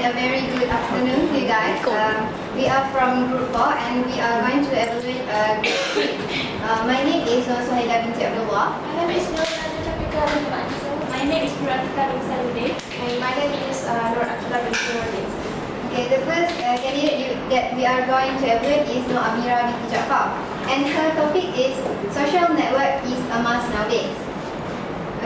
a very good afternoon to you guys. We are from Group 4 and we are going to evaluate Group 3. My name is Nur Suhaida binti Abdullah. My name is Nur Atullah binti Anisa. My name is Nur Atullah binti Saluddin. And my name is Nur Atullah binti Nurdin. Okay, the first candidate that we are going to evaluate is Nur Amira binti Jaafar. And her topic is social network is a must nowadays.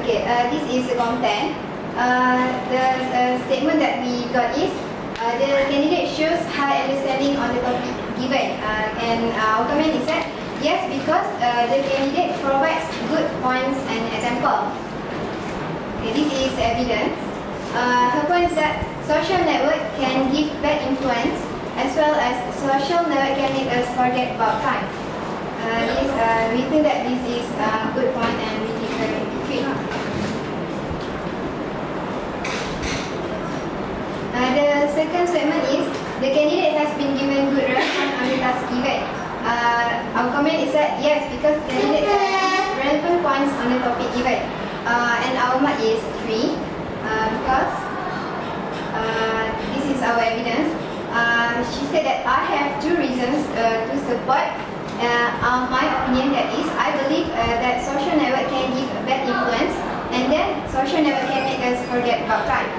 Okay, this is the content. The statement that we got is the candidate shows high understanding on the topic given, and our comment is that yes, because the candidate provides good points and example. Okay, this is evidence. Her point is that social network can give bad influence, as well as social network can make us forget about time. We think that this is a good point and we give her a The second statement is the candidate has been given good response on the task given. Our comment is that yes, because candidate has relevant points on the topic given. And our mark is 3 because this is our evidence. She said that I have 2 reasons to support my opinion, that is, I believe that social network can give a bad influence, and then social network can make us forget about time.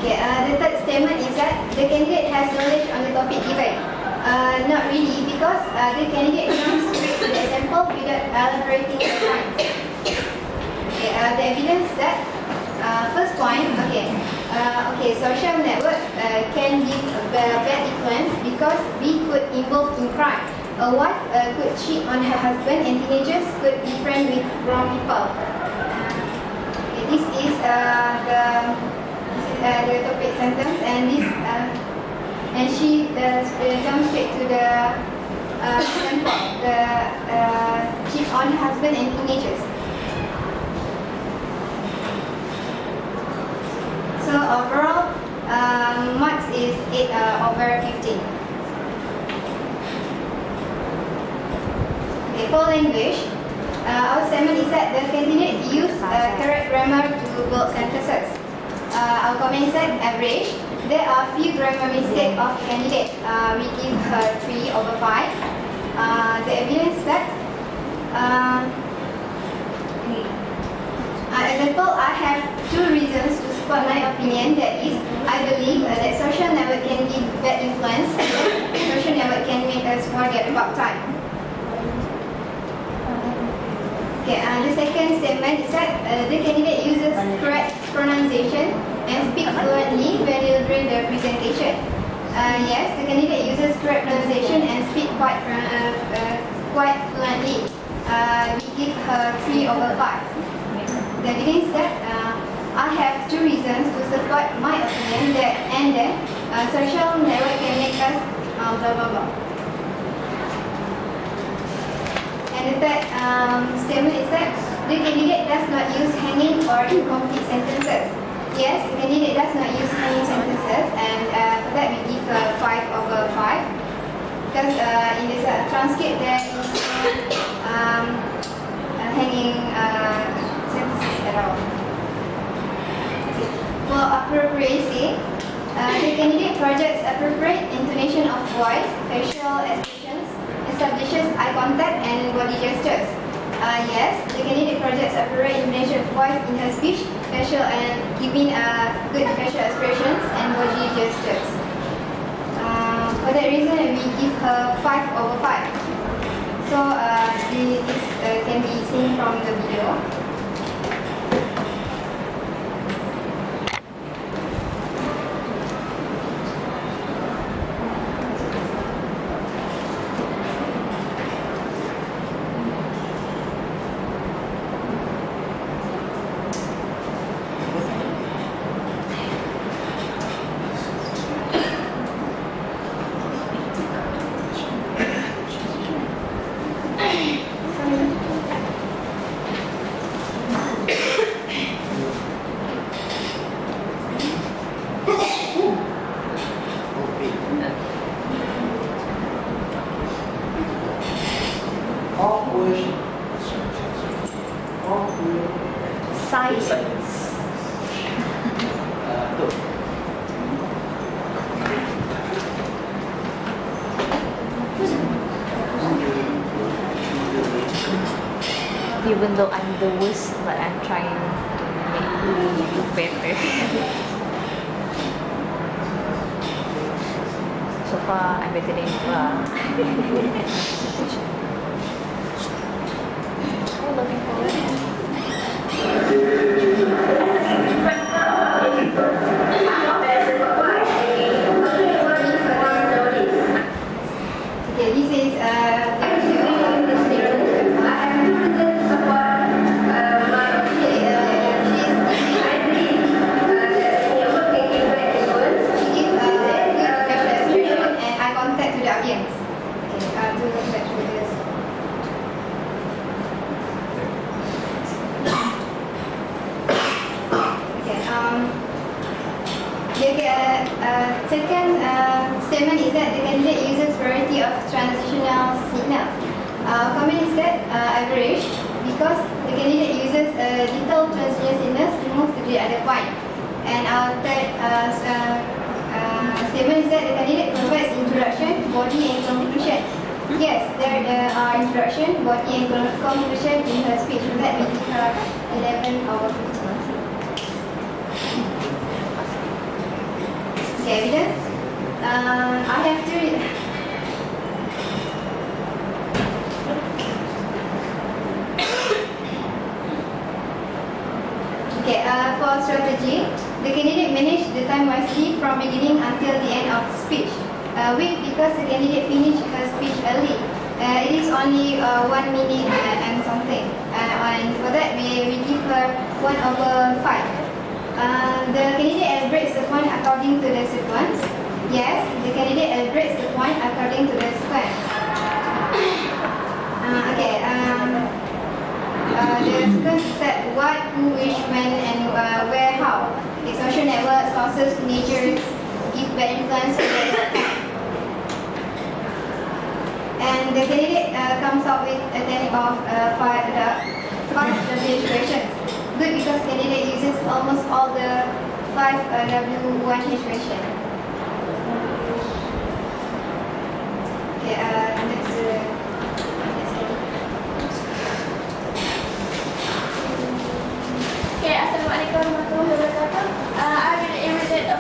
Okay, the third statement is that the candidate has knowledge on the topic given. Not really, because the candidate comes straight to the example without elaborating the points. Okay, the evidence that first point, social network can give a bad influence because we could involve in crime. A wife could cheat on her husband, and teenagers could be friends with wrong people. Okay, this is the topic sentence, and this and she jumps straight to the example, the cheat on husband and teenagers. So overall, marks is 8 over 15. Okay, for language, our statement is that the candidate used correct grammar to build sentences. Our comment is that average. There are few grammar mistakes of candidate. We give her 3 over 5. The evidence that example, I have 2 reasons to support my opinion. That is, I believe that social network can give bad influence. Social network can make us forget about time. Okay, the second statement is that the candidate uses correct pronunciation and speaks fluently when during the presentation. Yes, the candidate uses correct pronunciation and speaks quite fluently. We give her 3 over 5. The evidence that I have 2 reasons to support my opinion that social network can make us blah blah blah. And the third statement is that the candidate does not use hanging or incomplete sentences. Yes, the candidate does not use hanging sentences, and for that we give 5 over 5. Because in this transcript there is hanging sentences at all. Okay. For appropriacy, the candidate projects appropriate intonation of voice, facial expressions, establishes eye contact and body gestures. Yes, the candidate projects appropriate intonation of voice in her speech, facial and giving good facial expressions and body gestures. For that reason, we give her 5 over 5. So this can be seen from the video. Though I'm the worst, but I'm trying to make you better. So far, I'm better than you are. I'm looking forward. Okay, this is second statement is that the candidate uses variety of transitional signals. Comment is that average because the candidate uses little transitional signals to move to the other point. And our third statement is that the candidate provides introduction, body and conclusion. Yes, there are introduction, body and conclusion in her speech. So that we give her 11 out of 15. Okay, evidence. I have to read. Okay, for strategy, the candidate managed the time wisely from beginning until the end of the speech. Weak because the candidate finished her speech early. It is only 1 minute and something. And for that, we give her 1/5. The candidate elaborates the point according to the sequence. Yes, the candidate elaborates the point according to the sequence. The sequence is that what, who, which, when, and where, how. The social networks, causes, natures, give bad influence to the point. And the candidate comes up with a technique of 5 W questions. Good because candidate uses almost all the 5 W1H questions. Okay, next one. Okay, Assalamualaikum warahmatullahi wabarakatuh. I will imitate a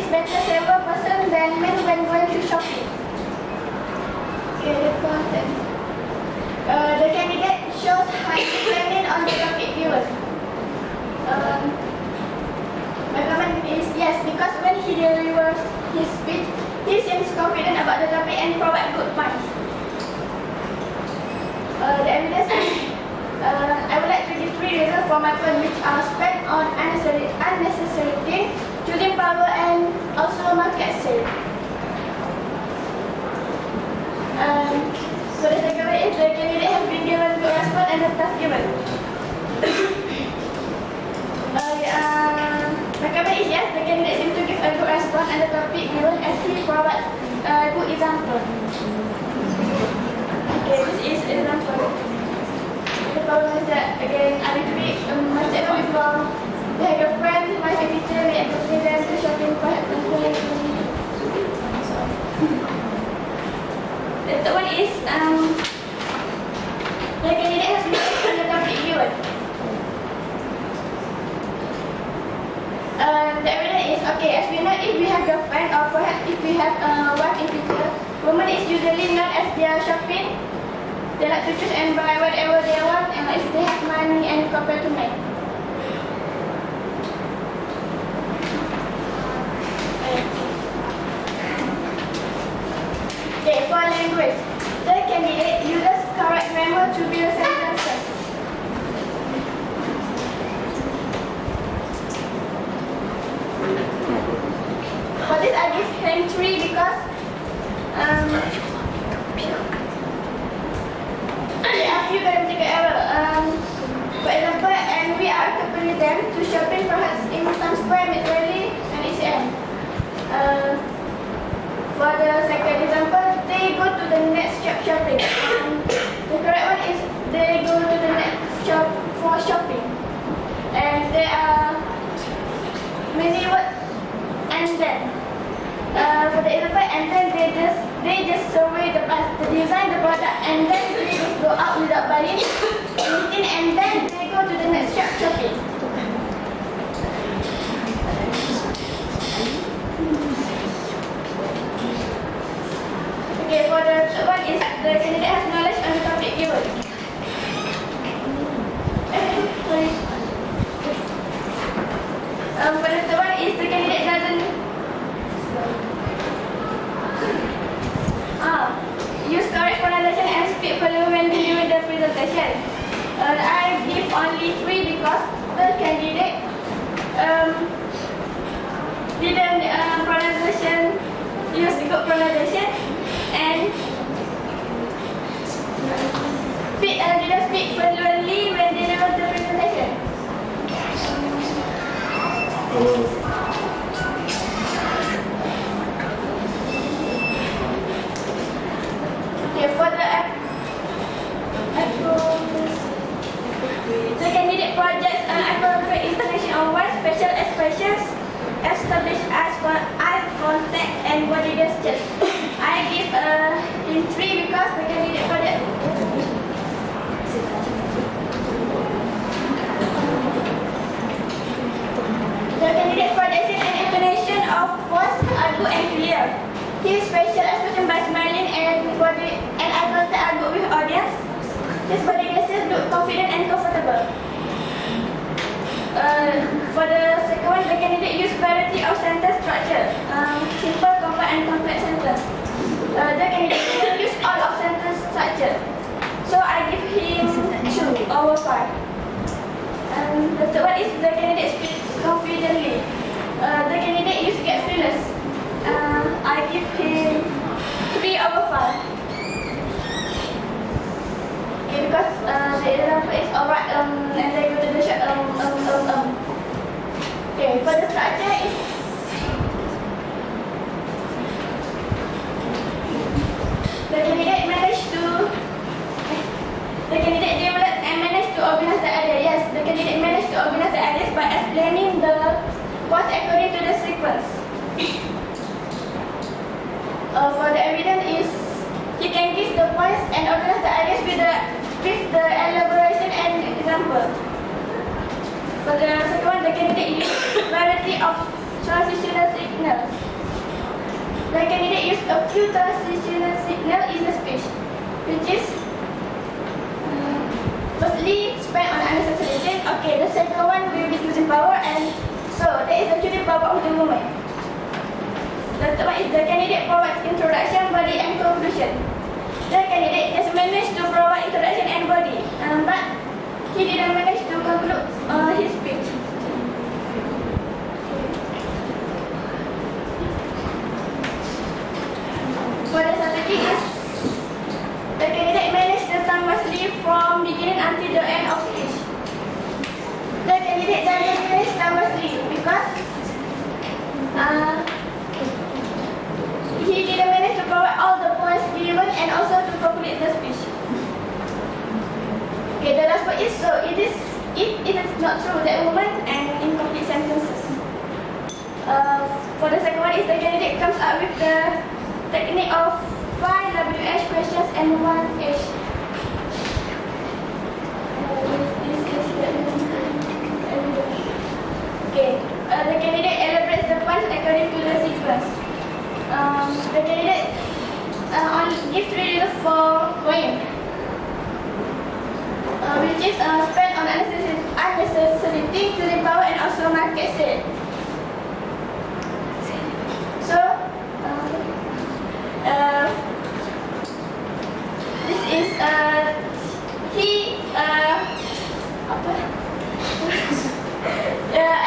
better save a person than men when going to shopping. Okay, the content. The candidate shows high dependent on the topic given. My comment is yes, because when he delivers his speech, he seems confident about the topic and provide good points. The evidence is, I would like to give 3 reasons for my point which are spent on unnecessary things, choosing power and also market sale. So the takeaway is the candidate has been given good response and the task given. My comment is yes, the candidate seems to give a good response and the topic given as he provides a good example. Okay, this is example. The problem is that again, I need to be my statement before. They have a friend, my teacher, we entertain them to shopping perhaps and the third one is the candidate has been on the topic given. The evidence is okay, as we know, if we have girlfriend or perhaps if we have a wife in future, women is usually known as their shopping. They like to choose and buy whatever they want and if they have money and compared to men. Okay, for language, the candidate uses correct grammar to build sentences. For this, I give him 3 because there are few grammatical errors. For example, and we are accompanying them to shopping perhaps in Times Square, Mid Valley, and ECM. For the second example, they go to the next shop shopping. The correct one is they go to the next shop for shopping. for the example, and then they just survey the design the product, and then they just go out without buying anything, and then they go to the next shop shopping. Okay, for the third one is the candidate has knowledge on the topic given. For the third one is the candidate doesn't use correct pronunciation and speak fluently during the presentation. I give only 3 because the candidate didn't use good pronunciation and didn't speak fluently when they deliver the presentation. Okay, for the candidate projects appropriate information on what special expressions established as for eye contact and body gestures. I give in 3 because the candidate project. The candidate projection and intonation of voice are good and clear. His facial expression by smiling and eye contact are good with audience. His body gestures look confident and comfortable. For the second one, the candidate use variety of sentence structure, simple, compact, and complex sentence. The candidate use all of sentence structure, so I give him 2/5. The third one is the candidate speaks confidently. The candidate used to get fearless. I give him 3/5. Okay, because the example is alright and they go to the shot Okay, for the structure is the candidate developed and managed to organize the idea. Yes, the candidate managed to organize the ideas by explaining the points according to the sequence. For the evidence is he can give the points and organize the ideas with the elaboration and example. For the second one, the candidate use variety of transitional signals. The candidate use a few transitional signals in the speech, which is firstly spend on unnecessary things. Okay, the second one will be choosing power, and so that is the choosing power of the woman. The third one is the candidate provides introduction, body, and conclusion. The candidate has managed to provide introduction and body, but he didn't manage to conclude his speech. For the strategy is the candidate managed the time wisely from beginning until the end of speech. The candidate doesn't manage time wisely because he didn't manage to provide all the points given and also to complete the speech. Okay, the last part is so it is not true that woman and incomplete sentences. For the second one is the candidate comes up with the technique of 5 WH questions and 1 H. Okay, the candidate elaborates the points according to the sequence. The candidate gives 3 reasons for going, which is spend on unnecessary things to the power and also market sale. So, this is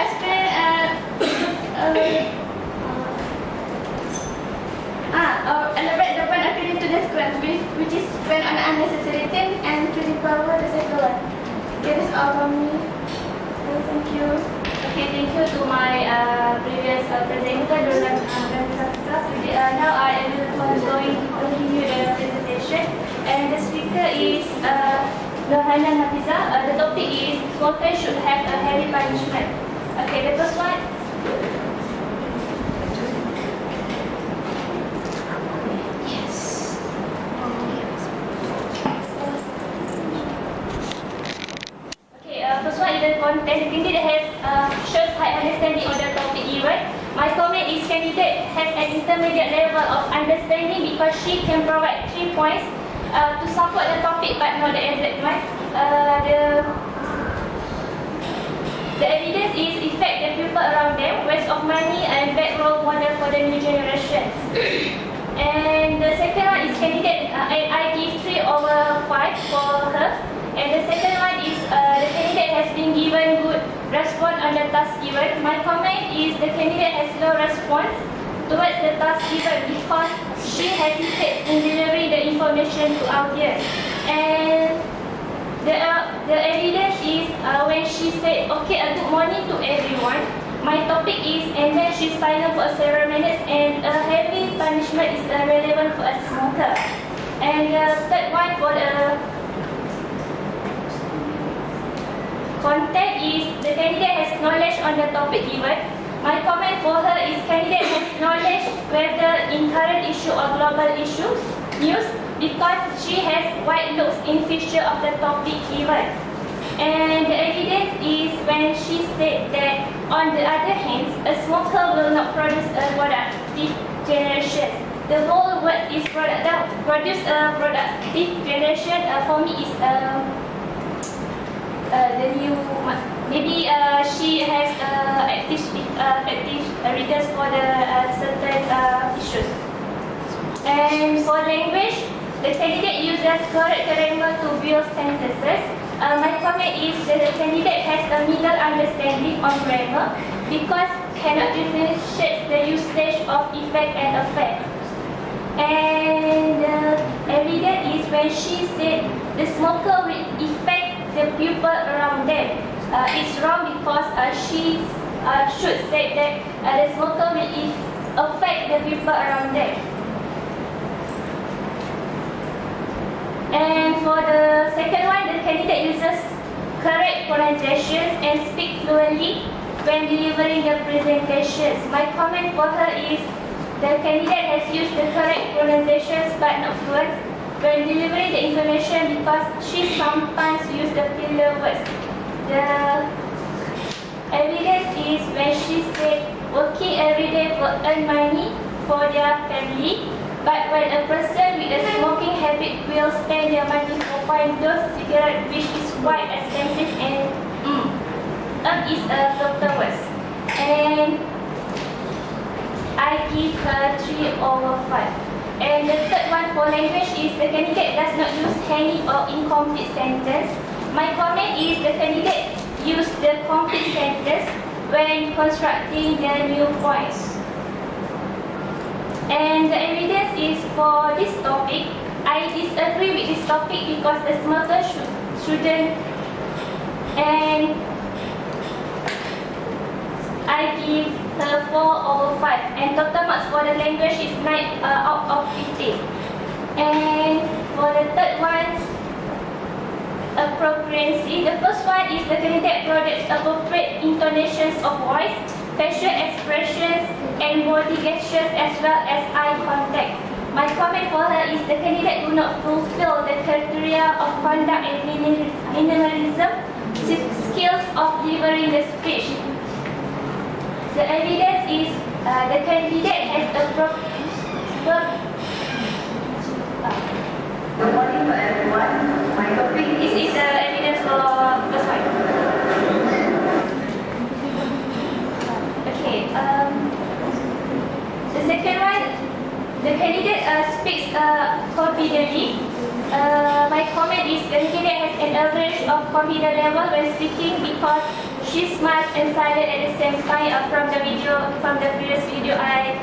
explain elaborate the point according to the sequence, which is spend on unnecessary thing and to the power the second one. Okay, that's all from me. Thank you. Okay, thank you to my previous presenter, Dolan Safra. Now I am going to continue the presentation, and the speaker is Nurhana Hafiza. The topic is smokers should have a heavy punishment. Okay, the first one. has an intermediate level of understanding because she can provide 3 points to support the topic but not the exact one. The evidence is affect the people around them, waste of money, and bad role model for the new generation. And the second one is candidate, and I give 3/5 for her. And the second one is the candidate has been given good response on the task given. My comment is the candidate has low response towards the task given because she hesitates in delivering the information to audience. And the evidence is when she said, okay, a good morning to everyone. My topic is, and then she's silent for several minutes, and a heavy punishment is relevant for a smoker. And the third one for the content is the candidate has knowledge on the topic given. My comment for her is candidate has knowledge whether in current issue or global issues news because she has wide looks in feature of the topic given. And the evidence is when she said that on the other hand, a smoker will not produce a productive generation. The whole word is produce a productive generation. For me is the new, maybe she has active readers for the certain issues. And for language, the candidate uses correct grammar to build sentences. My comment is that the candidate has a middle understanding on grammar because cannot differentiate the usage of effect and effect. And the evidence is when she said the smoker will affect the people around them. It's wrong because she should say that the smoker will affect the people around them. And for the second one, the candidate uses correct pronunciations and speak fluently when delivering the presentations. My comment for her is the candidate has used the correct pronunciations but not fluent when delivering the information because she sometimes uses the filler words. The evidence is when she said working every day for earn money for their family, but when a person with a smoking habit will spend their money for buying those cigarettes which is quite expensive and is a total words. And I give her 3/5. And the third one for language is the candidate does not use any or incomplete sentence. My comment is the candidate use the complete sentence when constructing the new points. And the evidence is for this topic. I disagree with this topic because the smoker shouldn't. And I give her 4/5. And total marks for the language is 9 out of 15. And for the third one, appropriacy. The first one is the candidate projects appropriate intonations of voice, facial expressions, and body gestures as well as eye contact. My comment for her is the candidate do not fulfill the criteria of conduct and minimalism, skills of delivering the speech. The evidence is the candidate has Good morning to everyone. My topic This is the evidence for first one. Okay. The second one, the candidate speaks confidently. My comment is the candidate has an average of confidence level when speaking because she smiles and silent at the same time from the previous video I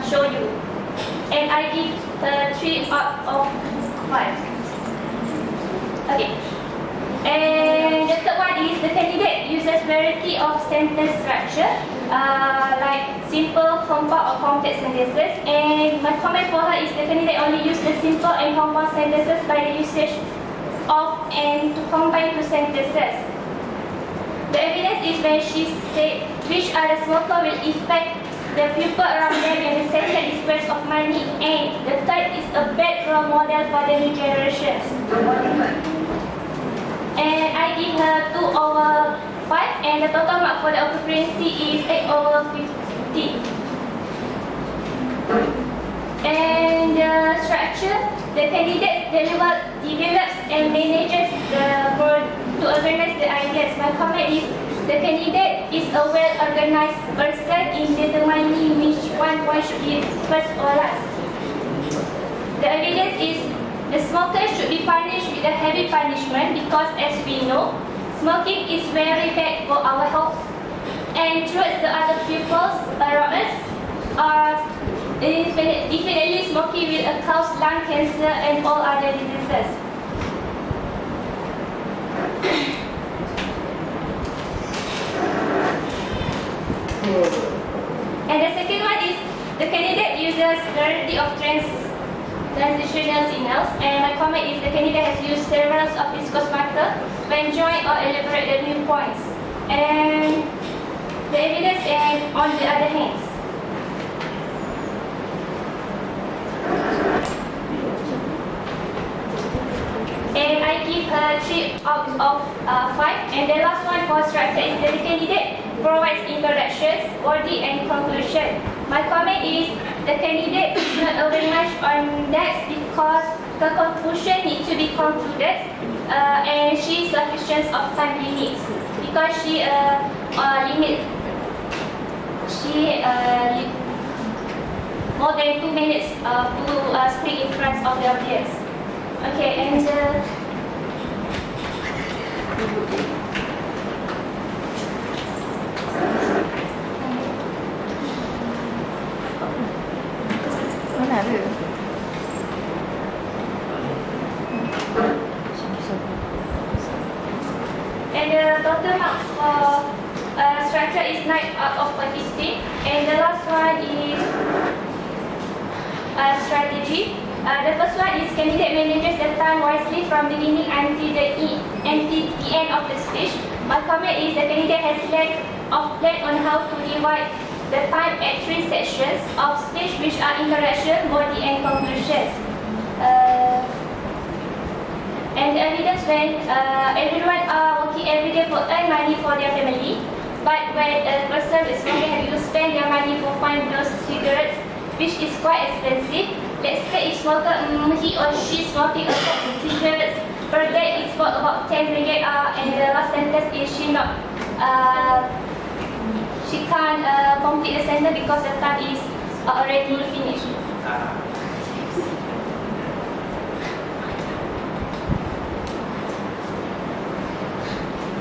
show you. And I give 3 out of 5. Okay. And the third one is the candidate uses variety of sentence structure, like simple, compound, or complex sentences. And my comment for her is the candidate only use the simple and compound sentences by the usage of and to combine two sentences. The evidence is when she said which other smoker will affect the people around them, and the second is waste of money, and the third is a bad role model for the new generations. And I give her 2/5, and the total mark for the occupancy is 8/50. the structure, the candidate develops and manages to organize the ideas. My comment is the candidate is a well-organized person in determining which one should be first or last. The evidence is the smoker should be punished with a heavy punishment because, as we know, smoking is very bad for our health. And towards the other pupils around us, definitely smoking will cause lung cancer and all other diseases. And the second one is the candidate uses variety of transitional signals, and my comment is the candidate has used several of viscous marker when join or elaborate the new points. And the evidence on the other hand. And I give 3 out of 5. And the last one for structure is that the candidate provides introductions, body and conclusion. My comment is the candidate is not organized on that because the conclusion needs to be concluded and she sufficient of time limits because she more than 2 minutes to speak in front of the audience. Okay, and Mana ada? and the total marks for structure is 9 out of 15. And the last one is strategy. The first one is candidate manages the time wisely from beginning until the end of the speech. My comment is the candidate has lack of plan on how to divide the time at 3 sections of speech, which are introduction, body and conclusions. And the evidence when everyone are working every day for earn money for their family, but when a person is smoking, have to spend their money for buying those cigarettes, which is quite expensive. Let's say if smoker, he or she smoking a pack of cigarettes per day, it's for about 10 ringgit, and the last sentence is she can't complete the sentence because the time is already finished.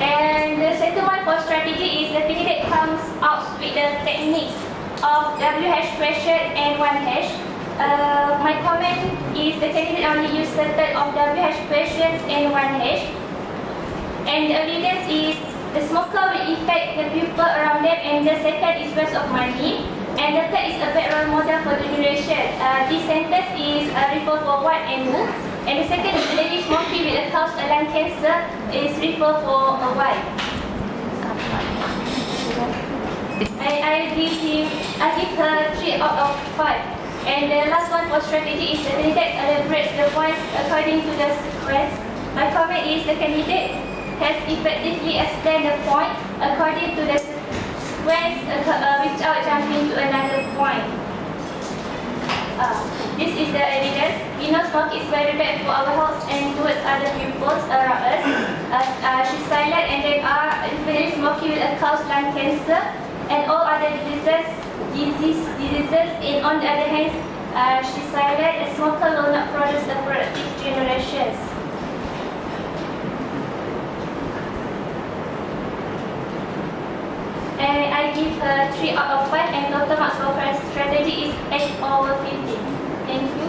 And the second one for strategy is the candidate comes out with the techniques of WH question and 1H. My comment is the candidate only use certain of WH questions and 1H. And the evidence is the smoker will affect the people around them, and the second is waste of money. And the third is a bad role model for the generation. This sentence is refer for what and who. And the second is the lady smoking with a cause of lung cancer is refer for a why. I give her 3 out of 5. And the last one for strategy is the candidate elaborates the points according to the sequence. My comment is the candidate has effectively explained the point according to the sequence without jumping to another point. This is the evidence. We know smoking is very bad for our health and towards other people around us. She's silent and there are definitely smoking will cause lung cancer and all other diseases. And on the other hand, she's silent. A smoker will not produce the productive generations. And I give her 3 out of 5, and total marks for her strategy is 8 over 15. Thank you.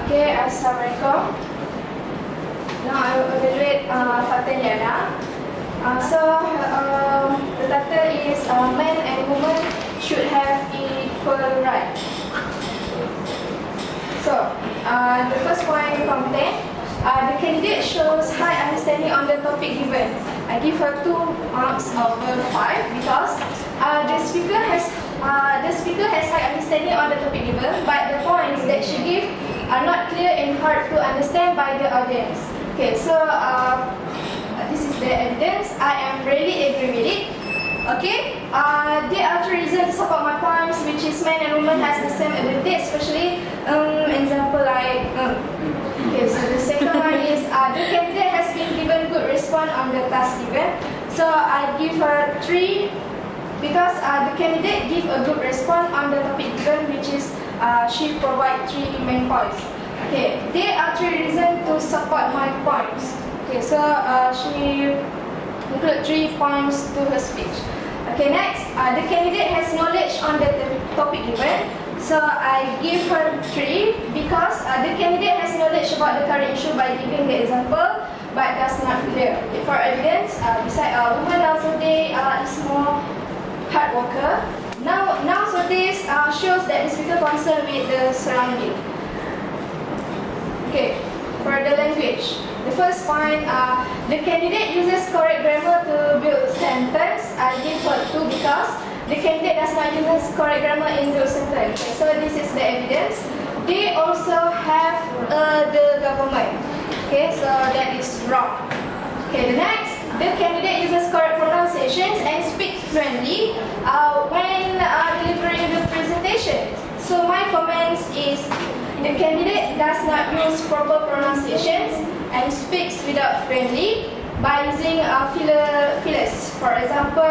Okay, Assalamualaikum. Now I will evaluate Fakta Liana. The title is men and women should have equal rights. So, the first point content, the candidate shows high understanding on the topic given. I give her 2 marks over 5 because the speaker has high understanding on the topic given, but the points that she gives are not clear and hard to understand by the audience. Okay, so this is the evidence. I am really agree with it. Okay, there are three reasons to support my points, which is men and women has the same ability, especially example like okay. So the second one is the candidate has been given good response on the task given. So I give her 3 because the candidate give a good response on the topic given, which is she provide 3 main points. Okay, there are 3 reasons to support my points. Okay, so she include 3 points to her speech. Okay, next, the candidate has knowledge on the topic given. So I give her 3 because the candidate has knowledge about the current issue by giving the example, but that's not clear. For evidence, besides women nowadays is more hard worker. Nowadays shows that the speaker concerned with the surrounding. Okay, for the language. The first point, the candidate uses correct grammar to build sentence. I give her 2 because the candidate does not use correct grammar in the sentence. Okay, so this is the evidence. They also have the government. Okay, so that is wrong. Okay, the next, the candidate uses correct pronunciations and speaks fluently when delivering the presentation. So my comments is the candidate does not use proper pronunciations and speaks without friendly by using fillers. For example,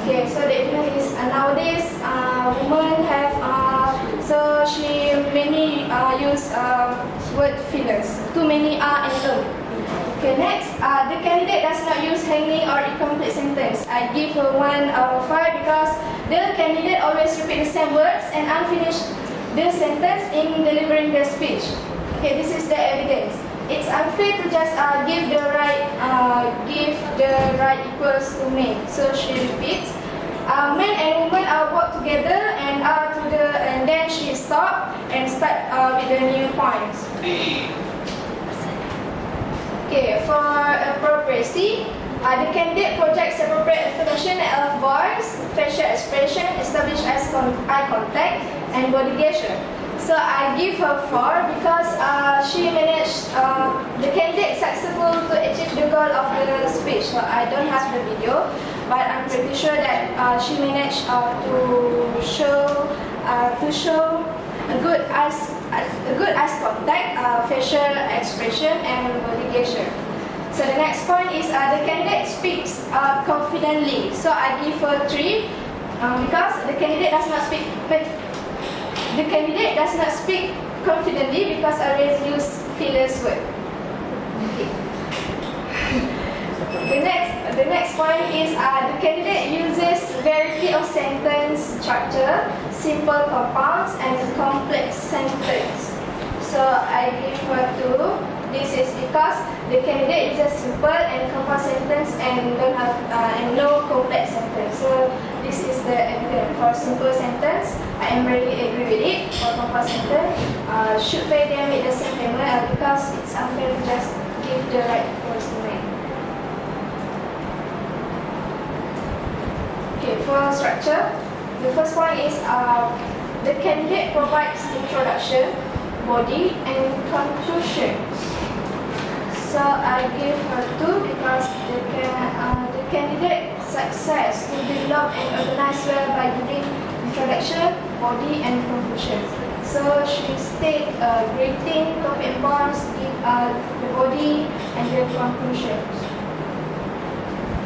okay, so the evidence is nowadays women have so she many use word fillers. Too many are and them. Okay, next, the candidate does not use hanging or incomplete sentence. I give her 1 out of 5 because the candidate always repeat the same words and unfinished the sentence in delivering the speech. Okay, this is the evidence. It's unfair to just give the right equals to men. So she repeats. Men and women work together and then she stop and start with the new points. Okay, for appropriacy, the candidate projects appropriate information of voice, facial expression, establish eye contact, and body gesture. So I give her 4 because she managed, the candidate successful to achieve the goal of the speech. So I don't have the video, but I'm pretty sure that she managed to show a good eye contact, facial expression, and body gesture. So the next point is the candidate speaks confidently. So I give her 3 because the candidate does not speak. The candidate does not speak confidently because I always use fillers word. Okay. The next point is the candidate uses variety of sentence structure, simple compounds, and complex sentence. So I give her 2. This is because the candidate uses simple and compound sentence and don't have and no complex sentence. So this is the evidence. For simple sentence, I am really agree with it. For compound sentence, should pay them with the same payment because it's unfair to just give the right equals to men. Okay, for structure, the first point is the candidate provides introduction, body, and conclusion. So I give her 2 because the candidate success to develop and organize well by giving introduction, body, and conclusion. So she state greeting, topic and points, the body, and the conclusion.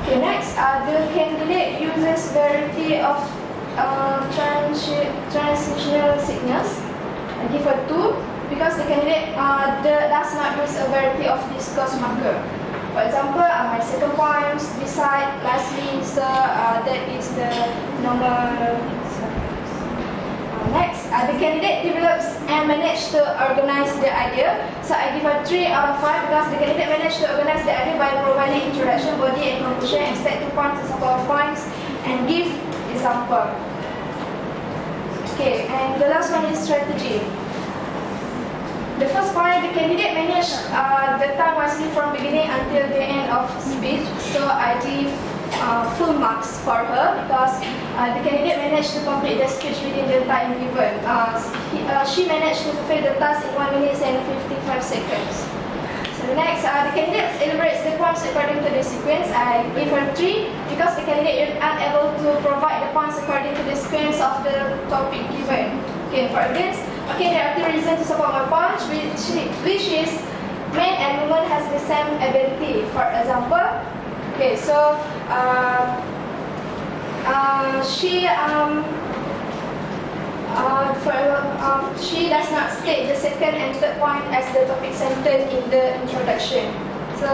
Okay, next, the candidate uses variety of transitional signals. I give her 2. Because the candidate does not use a variety of discourse marker. For example, my second point, beside, lastly, so that is the normal. Next, the candidate develops and manages to organize the idea. So I give her 3 out of 5 because the candidate managed to organize the idea by providing introduction, body, and conclusion, and state 2 points to support points, and give example. Okay, and the last one is strategy. The first point, the candidate managed the time wisely from beginning until the end of speech. So I give full marks for her because the candidate managed to complete the speech within the time given. She managed to fulfill the task in 1 minute and 55 seconds. So The next, the candidate elaborates the points according to the sequence. I give her 3 because the candidate is unable to provide the points according to the sequence of the topic given. Okay, for this, okay, there are 2 reasons to support my point, which is men and women has the same ability. For example, okay, so she does not state the second and third point as the topic centered in the introduction. So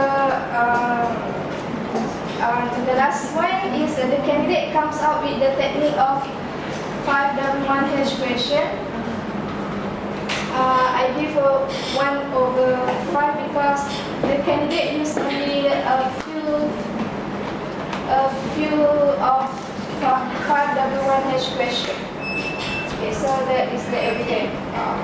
the last one is the candidate comes out with the technique of 5W1H question. I give 1/5 because the candidate used only a few of 5W1H question. Okay, so that is the evidence.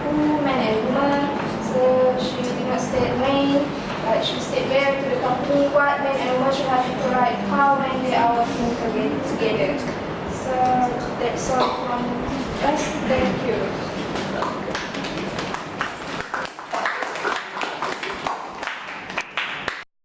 Who, man and woman. So she did not state when, but she state where to the company, what man and woman should have to write, how when they are working together. So that's all from us. Thank you.